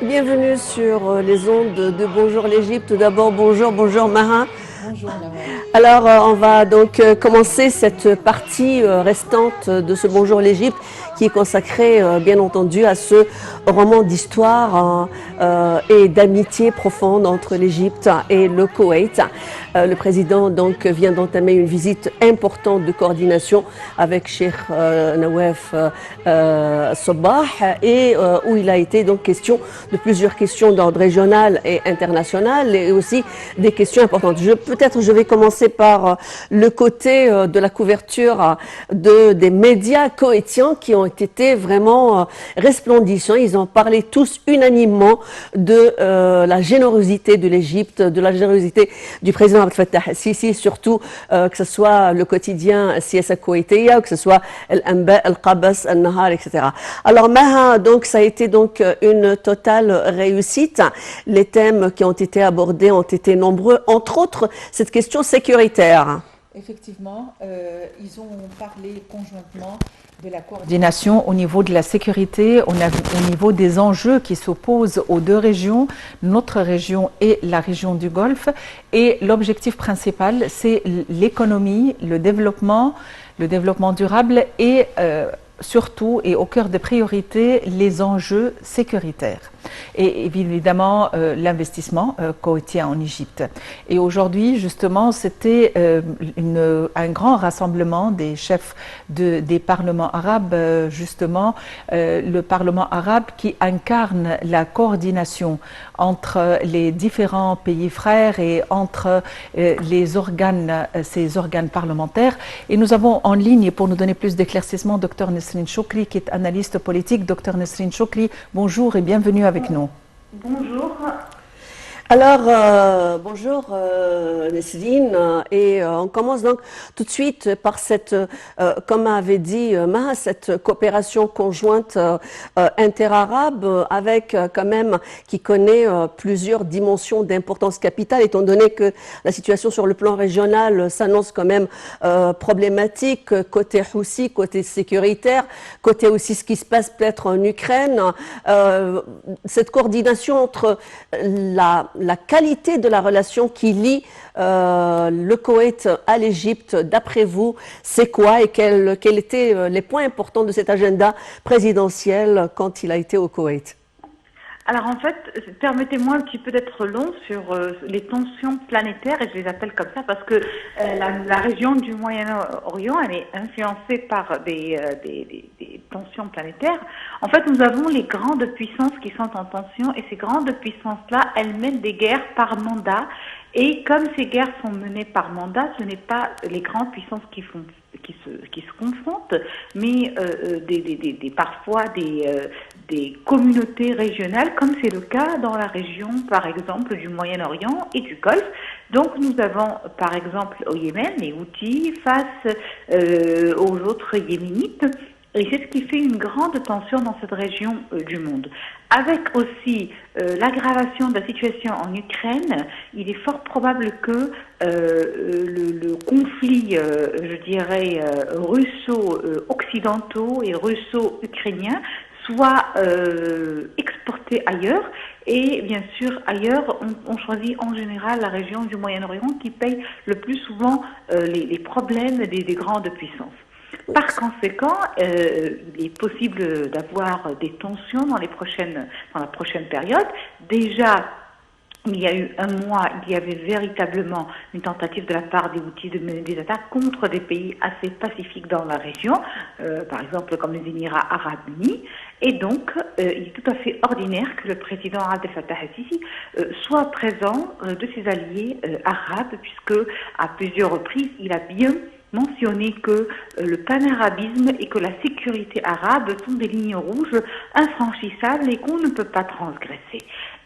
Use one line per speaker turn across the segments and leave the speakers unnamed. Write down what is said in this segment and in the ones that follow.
Bienvenue sur les ondes de Bonjour l'Égypte. Tout d'abord, bonjour Maha.
Bonjour Nawal.
Alors, on va donc commencer cette partie restante de ce Bonjour l'Égypte qui est consacrée, bien entendu, à ce roman d'histoire et d'amitié profonde entre l'Égypte et le Koweït. Le président donc vient d'entamer une visite importante de coordination avec Cheikh Nawaf Sabah et où il a été donc question de plusieurs questions d'ordre régional et international et aussi des questions importantes. Peut-être je vais commencer par le côté de la couverture des médias koweïtiens qui ont été vraiment resplendissants. Ils ont parlé tous unanimement de la générosité de l'Égypte, de la générosité du président Abdel Fattah al-Sisi, surtout que ce soit le quotidien Siasa Koweïtiya ou que ce soit Al-Anba, Al-Qabas, Al-Nahar, etc. Alors Maha, donc ça a été donc une totale réussite. Les thèmes qui ont été abordés ont été nombreux, entre autres cette question sécuritaire.
Effectivement, ils ont parlé conjointement de la coordination au niveau de la sécurité, au niveau des enjeux qui s'opposent aux deux régions, notre région et la région du Golfe. Et l'objectif principal, c'est l'économie, le développement durable et surtout et au cœur des priorités, les enjeux sécuritaires. Et évidemment l'investissement koweïtien en Égypte. Et aujourd'hui, justement, c'était un grand rassemblement des chefs des parlements arabes, justement, le Parlement arabe qui incarne la coordination entre les différents pays frères et entre ces organes parlementaires. Et nous avons en ligne, pour nous donner plus d'éclaircissements, Dr Nesrine Choukri, qui est analyste politique. Dr Nesrine Choukri, bonjour et bienvenue avec nous.
Bonjour.
Alors, bonjour Nesrine, et on commence donc tout de suite par cette, comme avait dit Maha, cette coopération conjointe interarabe avec quand même qui connaît plusieurs dimensions d'importance capitale, étant donné que la situation sur le plan régional s'annonce quand même problématique, côté Houssi, côté sécuritaire, côté aussi ce qui se passe peut-être en Ukraine, cette coordination entre la qualité de la relation qui lie le Koweït à l'Égypte, d'après vous, c'est quoi et quels étaient les points importants de cet agenda présidentiel quand il a été au Koweït?
Alors en fait, permettez-moi un petit peu d'être long sur les tensions planétaires, et je les appelle comme ça parce que la région du Moyen-Orient, elle est influencée par des tensions planétaires. En fait, nous avons les grandes puissances qui sont en tension, et ces grandes puissances-là, elles mènent des guerres par mandat. Et comme ces guerres sont menées par mandat, ce n'est pas les grandes puissances qui se confrontent, mais parfois des communautés régionales, comme c'est le cas dans la région, par exemple, du Moyen-Orient et du Golfe. Donc nous avons, par exemple, au Yémen, les Houthis face aux autres Yéménites. Et c'est ce qui fait une grande tension dans cette région du monde. Avec aussi l'aggravation de la situation en Ukraine, il est fort probable que le conflit, je dirais, russo-occidentaux et russo-ukrainiens soit exporté ailleurs. Et bien sûr, ailleurs, on choisit en général la région du Moyen-Orient qui paye le plus souvent les problèmes des grandes puissances. Par conséquent, il est possible d'avoir des tensions dans la prochaine période. Déjà, il y a eu un mois, il y avait véritablement une tentative de la part des Houthis de mener des attaques contre des pays assez pacifiques dans la région, par exemple comme les Émirats arabes unis. Et donc, il est tout à fait ordinaire que le président Abdel Fattah al-Sisi soit présent de ses alliés arabes, puisque à plusieurs reprises, il a bien mentionné que le panarabisme et que la sécurité arabe sont des lignes rouges infranchissables et qu'on ne peut pas transgresser.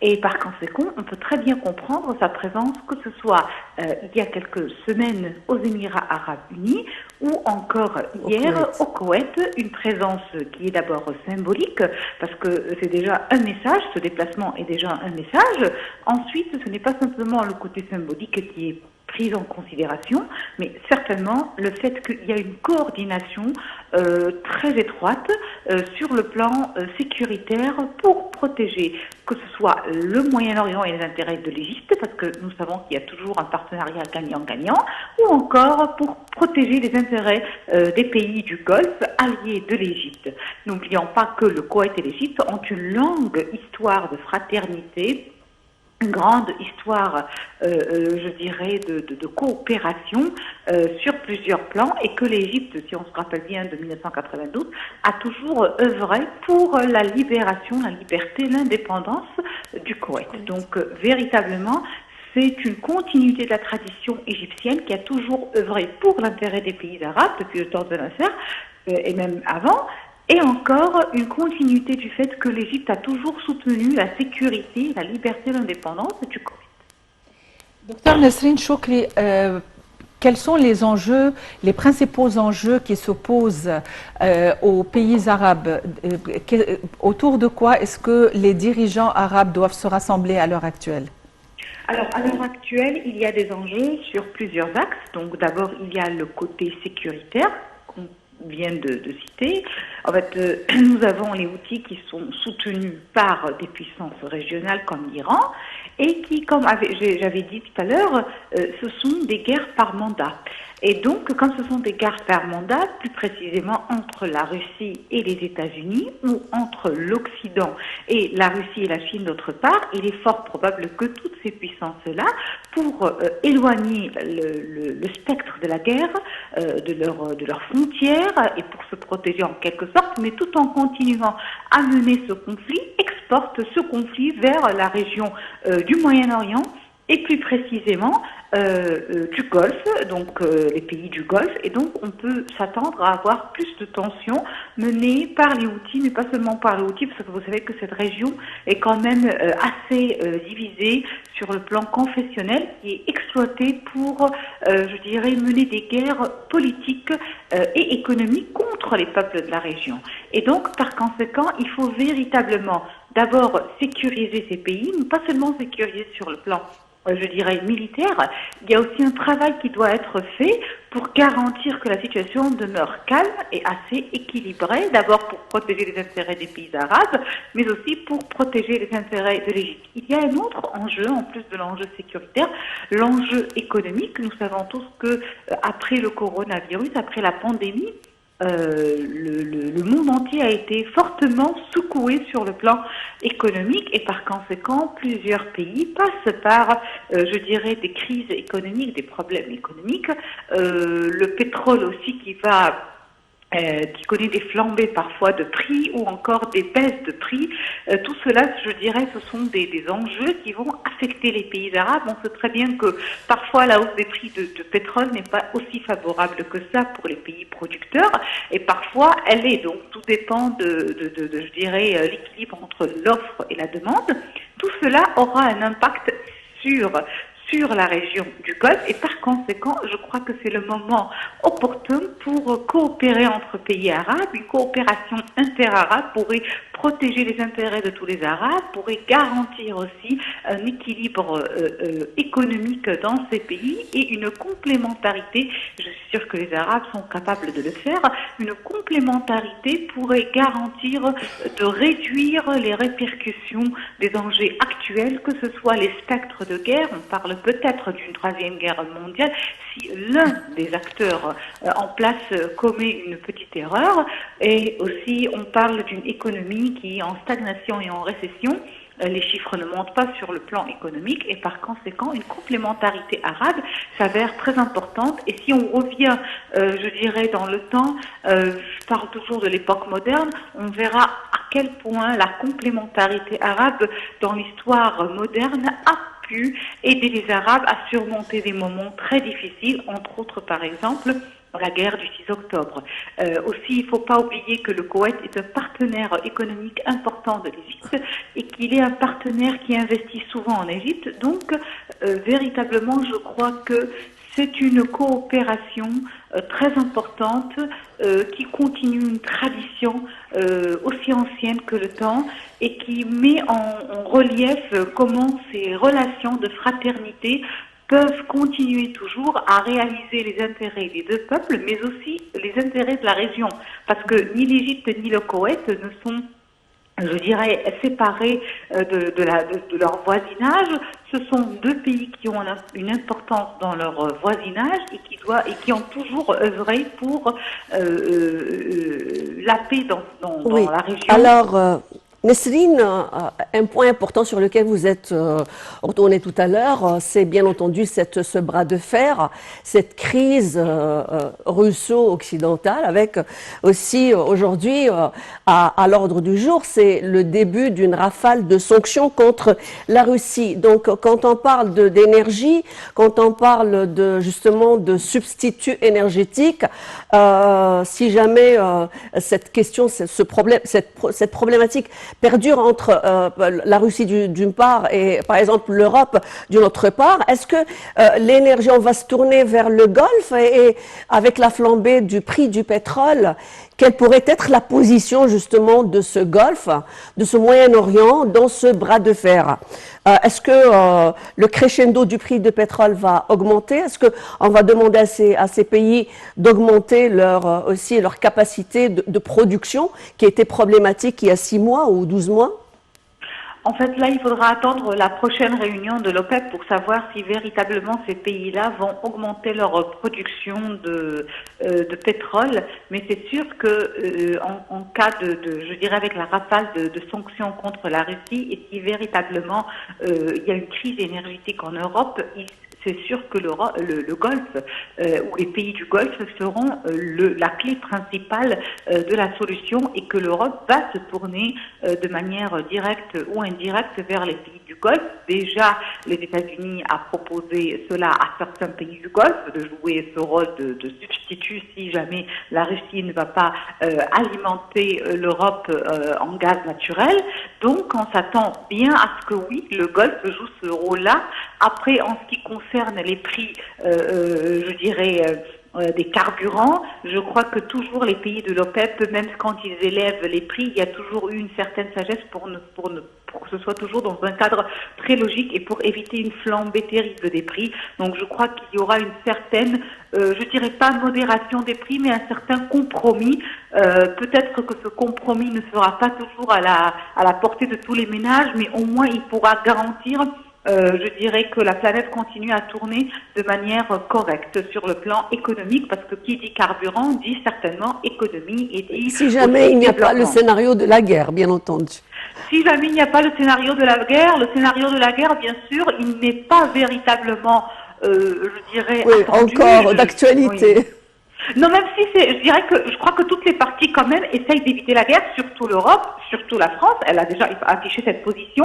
Et par conséquent, on peut très bien comprendre sa présence, que ce soit il y a quelques semaines aux Émirats arabes unis ou encore hier au Koweït, une présence qui est d'abord symbolique parce que c'est déjà un message, ce déplacement est déjà un message. Ensuite, ce n'est pas simplement le côté symbolique qui est prise en considération, mais certainement le fait qu'il y a une coordination très étroite sur le plan sécuritaire pour protéger que ce soit le Moyen-Orient et les intérêts de l'Égypte, parce que nous savons qu'il y a toujours un partenariat gagnant-gagnant, ou encore pour protéger les intérêts des pays du Golfe alliés de l'Égypte. N'oublions pas que le Koweït et l'Égypte ont une longue histoire de fraternité, une grande histoire, je dirais, de coopération sur plusieurs plans, et que l'Égypte, si on se rappelle bien de 1992, a toujours œuvré pour la libération, la liberté, l'indépendance du Koweït. Donc, véritablement, c'est une continuité de la tradition égyptienne qui a toujours œuvré pour l'intérêt des pays arabes depuis le temps de Nasser, et même avant. Et encore une continuité du fait que l'Égypte a toujours soutenu la sécurité, la liberté, l'indépendance du Koweït.
Docteur Nesrine Chokri, quels sont les enjeux, les principaux enjeux qui s'opposent aux pays arabes? Autour de quoi est-ce que les dirigeants arabes doivent se rassembler à l'heure actuelle?
Alors, à l'heure actuelle, il y a des enjeux sur plusieurs axes. Donc, d'abord, il y a le côté sécuritaire qu'on vient de citer. En fait, nous avons les Houthis qui sont soutenus par des puissances régionales comme l'Iran et qui, comme j'avais dit tout à l'heure, ce sont des guerres par mandat. Et donc, comme ce sont des guerres par mandat, plus précisément entre la Russie et les États-Unis, ou entre l'Occident et la Russie et la Chine d'autre part, il est fort probable que toutes ces puissances-là, pour éloigner le spectre de la guerre de leurs frontières et pour se protéger en quelque sorte, mais tout en continuant à mener ce conflit, exportent ce conflit vers la région du Moyen-Orient, et plus précisément du Golfe, donc les pays du Golfe, et donc on peut s'attendre à avoir plus de tensions menées par les Houthis, mais pas seulement par les Houthis, parce que vous savez que cette région est quand même assez divisée sur le plan confessionnel, qui est exploitée pour, je dirais, mener des guerres politiques et économiques contre les peuples de la région. Et donc, par conséquent, il faut véritablement d'abord sécuriser ces pays, mais pas seulement sécuriser sur le plan je dirais militaire, il y a aussi un travail qui doit être fait pour garantir que la situation demeure calme et assez équilibrée, d'abord pour protéger les intérêts des pays arabes, mais aussi pour protéger les intérêts de l'Égypte. Il y a un autre enjeu, en plus de l'enjeu sécuritaire, l'enjeu économique. Nous savons tous que après le coronavirus, après la pandémie, le monde entier a été fortement secoué sur le plan économique et par conséquent plusieurs pays passent par, je dirais, des crises économiques, des problèmes économiques, le pétrole aussi qui connaît des flambées parfois de prix ou encore des baisses de prix. Tout cela, je dirais, ce sont des enjeux qui vont affecter les pays arabes. On sait très bien que parfois la hausse des prix de pétrole n'est pas aussi favorable que ça pour les pays producteurs et parfois elle est. Donc tout dépend je dirais, l'équilibre entre l'offre et la demande. Tout cela aura un impact sur la région du Golfe et par conséquent, je crois que c'est le moment opportun pour coopérer entre pays arabes. Une coopération inter-arabe pourrait protéger les intérêts de tous les Arabes, pourrait garantir aussi un équilibre économique dans ces pays et une complémentarité, je suis sûre que les Arabes sont capables de le faire, une complémentarité pourrait garantir de réduire les répercussions des enjeux actuels, que ce soit les spectres de guerre, on parle peut-être d'une troisième guerre mondiale, si l'un des acteurs en place commet une petite erreur, et aussi on parle d'une économie qui est en stagnation et en récession. Les chiffres ne montent pas sur le plan économique et par conséquent, une complémentarité arabe s'avère très importante. Et si on revient, je dirais, dans le temps, je parle toujours de l'époque moderne, on verra à quel point la complémentarité arabe dans l'histoire moderne a pu aider les Arabes à surmonter des moments très difficiles, entre autres par exemple la guerre du 6 octobre. Aussi, il ne faut pas oublier que le Koweït est un partenaire économique important de l'Égypte et qu'il est un partenaire qui investit souvent en Égypte. Donc, véritablement, je crois que c'est une coopération très importante qui continue une tradition aussi ancienne que le temps et qui met en relief comment ces relations de fraternité peuvent continuer toujours à réaliser les intérêts des deux peuples, mais aussi les intérêts de la région. Parce que ni l'Égypte ni le Koweït ne sont je dirais, séparés de leur voisinage. Ce sont deux pays qui ont une importance dans leur voisinage et qui ont toujours œuvré pour la paix dans
Oui.
la région.
Alors, Nesrine, un point important sur lequel vous êtes retourné tout à l'heure, c'est bien entendu ce bras de fer, cette crise russo-occidentale, avec aussi aujourd'hui à l'ordre du jour, c'est le début d'une rafale de sanctions contre la Russie. Donc, quand on parle d'énergie, quand on parle justement de substituts énergétiques, si jamais cette question, cette problématique perdure entre la Russie d'une part et par exemple l'Europe d'une autre part, est-ce que l'énergie, on va se tourner vers le Golfe et avec la flambée du prix du pétrole, quelle pourrait être la position justement de ce Golfe, de ce Moyen-Orient dans ce bras de fer? Est-ce que le crescendo du prix du pétrole va augmenter? Est-ce qu'on va demander à ces pays d'augmenter aussi leur capacité de production qui était problématique il y a 6 mois ou 12 mois?
En fait, là, il faudra attendre la prochaine réunion de l'OPEP pour savoir si véritablement ces pays-là vont augmenter leur production de pétrole. Mais c'est sûr que en cas je dirais avec la rafale de sanctions contre la Russie, et si véritablement il y a une crise énergétique en Europe, c'est sûr que le Golfe ou les pays du Golfe seront la clé principale de la solution et que l'Europe va se tourner de manière directe ou indirecte vers les pays du Golfe. Déjà, les États-Unis a proposé cela à certains pays du Golfe de jouer ce rôle de substitut si jamais la Russie ne va pas alimenter l'Europe en gaz naturel. Donc, on s'attend bien à ce que oui, le Golfe joue ce rôle-là. Après, en ce qui concerne les prix, je dirais, des carburants, je crois que toujours les pays de l'OPEP, même quand ils élèvent les prix, il y a toujours eu une certaine sagesse pour que ce soit toujours dans un cadre très logique et pour éviter une flambée terrible des prix. Donc je crois qu'il y aura une certaine, je dirais pas modération des prix, mais un certain compromis. Peut-être que ce compromis ne sera pas toujours à la portée de tous les ménages, mais au moins il pourra garantir je dirais que la planète continue à tourner de manière correcte sur le plan économique, parce que qui dit carburant dit certainement économie et dit...
Si jamais il n'y a pas le scénario de la guerre, bien entendu.
Si jamais il n'y a pas le scénario de la guerre, bien sûr, il n'est pas véritablement, je dirais...
Oui, encore d'actualité.
Oui. Non, même si je crois que toutes les parties quand même essayent d'éviter la guerre, surtout l'Europe, surtout la France, elle a déjà affiché cette position.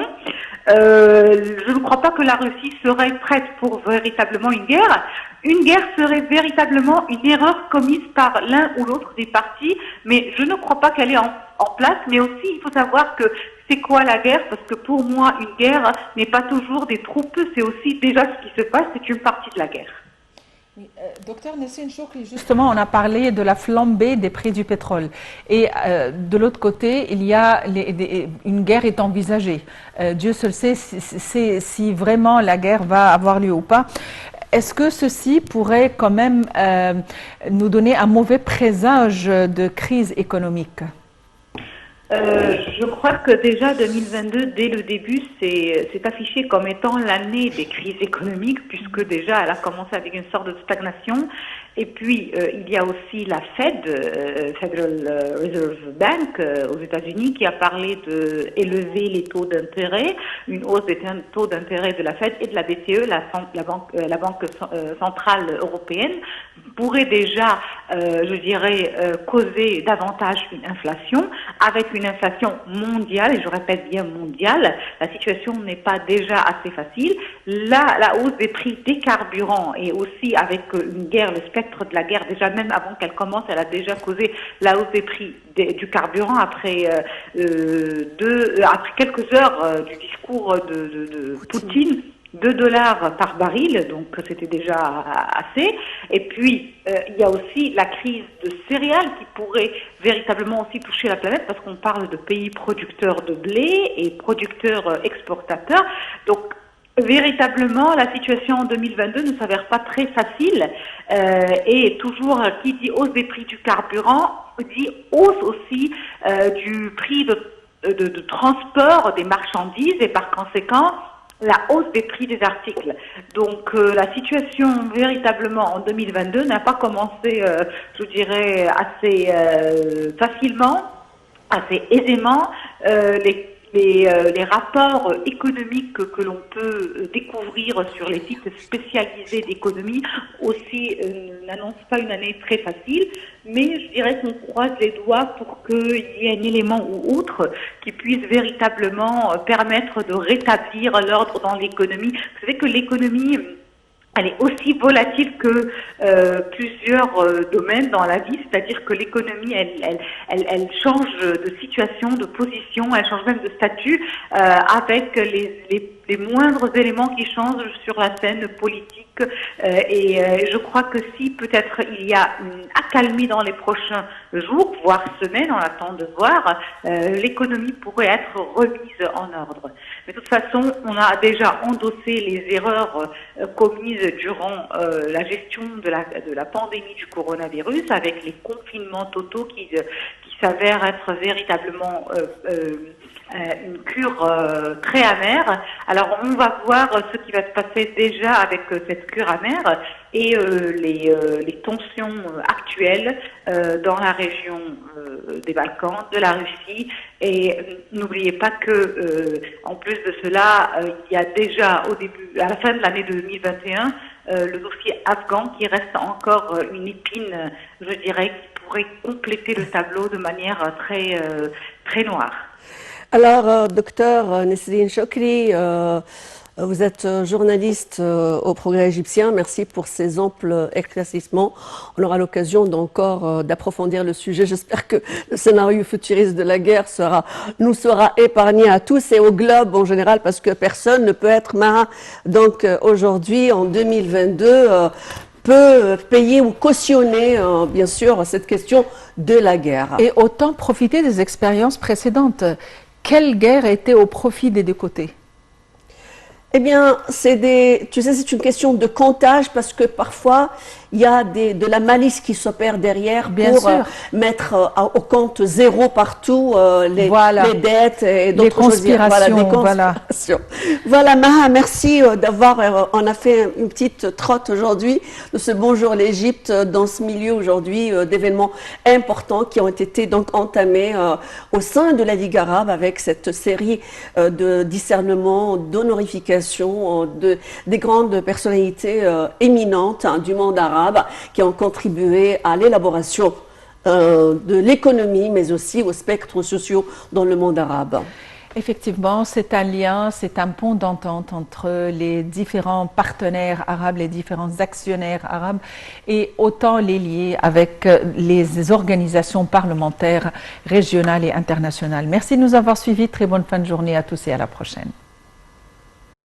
Je ne crois pas que la Russie serait prête pour véritablement une guerre. Une guerre serait véritablement une erreur commise par l'un ou l'autre des partis, mais je ne crois pas qu'elle est en place. Mais aussi, il faut savoir que c'est quoi la guerre? Parce que pour moi, une guerre n'est pas toujours des troupes, c'est aussi déjà ce qui se passe, c'est une partie de la guerre.
Oui, docteur Nesrine Chokri, justement, on a parlé de la flambée des prix du pétrole. Et de l'autre côté, il y a une guerre est envisagée. Dieu seul sait si vraiment la guerre va avoir lieu ou pas. Est-ce que ceci pourrait quand même nous donner un mauvais présage de crise économique?
Je crois que déjà 2022, dès le début, c'est affiché comme étant l'année des crises économiques, puisque déjà elle a commencé avec une sorte de stagnation. Et puis, il y a aussi la Fed, Federal Reserve Bank aux États-Unis, qui a parlé d'élever les taux d'intérêt, une hausse des taux d'intérêt de la Fed et de la BCE, la Banque Centrale Européenne, pourrait déjà, je dirais, causer davantage une inflation, avec une inflation mondiale, et je répète bien mondiale. La situation n'est pas déjà assez facile. Là, la hausse des prix des carburants et aussi avec une guerre, le spectre de la guerre, déjà même avant qu'elle commence, elle a déjà causé la hausse des prix du carburant après quelques heures du discours de Poutine. $2 par baril, donc c'était déjà assez. Et puis, il y a aussi la crise de céréales qui pourrait véritablement aussi toucher la planète, parce qu'on parle de pays producteurs de blé et producteurs exportateurs. Donc, véritablement, la situation en 2022 ne s'avère pas très facile. Et toujours, qui dit hausse des prix du carburant, dit hausse aussi du prix de transport des marchandises et par conséquent la hausse des prix des articles. Donc la situation véritablement en 2022 n'a pas commencé, je dirais, assez facilement, assez aisément. Les rapports économiques que l'on peut découvrir sur les sites spécialisés d'économie aussi n'annoncent pas une année très facile, mais je dirais qu'on croise les doigts pour qu'il y ait un élément ou autre qui puisse véritablement permettre de rétablir l'ordre dans l'économie. Vous savez que l'économie, elle est aussi volatile que plusieurs domaines dans la vie, c'est-à-dire que l'économie, elle change de situation, de position, elle change même de statut avec les moindres éléments qui changent sur la scène politique. Je crois que si peut-être il y a une accalmie dans les prochains jours, voire semaines, on attend de voir, l'économie pourrait être remise en ordre. Mais de toute façon, on a déjà endossé les erreurs commises durant la gestion de la pandémie du coronavirus, avec les confinements totaux qui s'avèrent être véritablement une cure très amère. Alors on va voir ce qui va se passer déjà avec cette cure amère et les tensions actuelles dans la région des Balkans, de la Russie. Et n'oubliez pas que en plus de cela, il y a déjà à la fin de l'année 2021, le dossier afghan qui reste encore une épine, je dirais, qui pourrait compléter le tableau de manière très noire.
Alors, docteur Nesrine Chokri, vous êtes journaliste au Progrès égyptien. Merci pour ces amples éclaircissements. On aura l'occasion d'encore d'approfondir le sujet. J'espère que le scénario futuriste de la guerre nous sera épargné à tous et au globe en général, parce que personne ne peut être marin. Donc aujourd'hui, en 2022, peut payer ou cautionner, bien sûr, cette question de la guerre.
Et autant profiter des expériences précédentes. Quelle guerre était au profit des deux côtés?
Eh bien, tu sais, c'est une question de comptage, parce que parfois, il y a de la malice qui s'opère derrière pour mettre au compte zéro partout les dettes et d'autres
conspirations.
Voilà, Maha, merci d'avoir, on a fait une petite trotte aujourd'hui de ce Bonjour l'Égypte dans ce milieu aujourd'hui d'événements importants qui ont été donc entamés au sein de la Ligue arabe avec cette série de discernements, d'honorifications des grandes personnalités éminentes du monde arabe qui ont contribué à l'élaboration de l'économie, mais aussi aux spectres sociaux dans le monde arabe.
Effectivement, c'est un lien, c'est un pont d'entente entre les différents partenaires arabes, les différents actionnaires arabes, et autant les lier avec les organisations parlementaires régionales et internationales. Merci de nous avoir suivis. Très bonne fin de journée à tous et à la prochaine.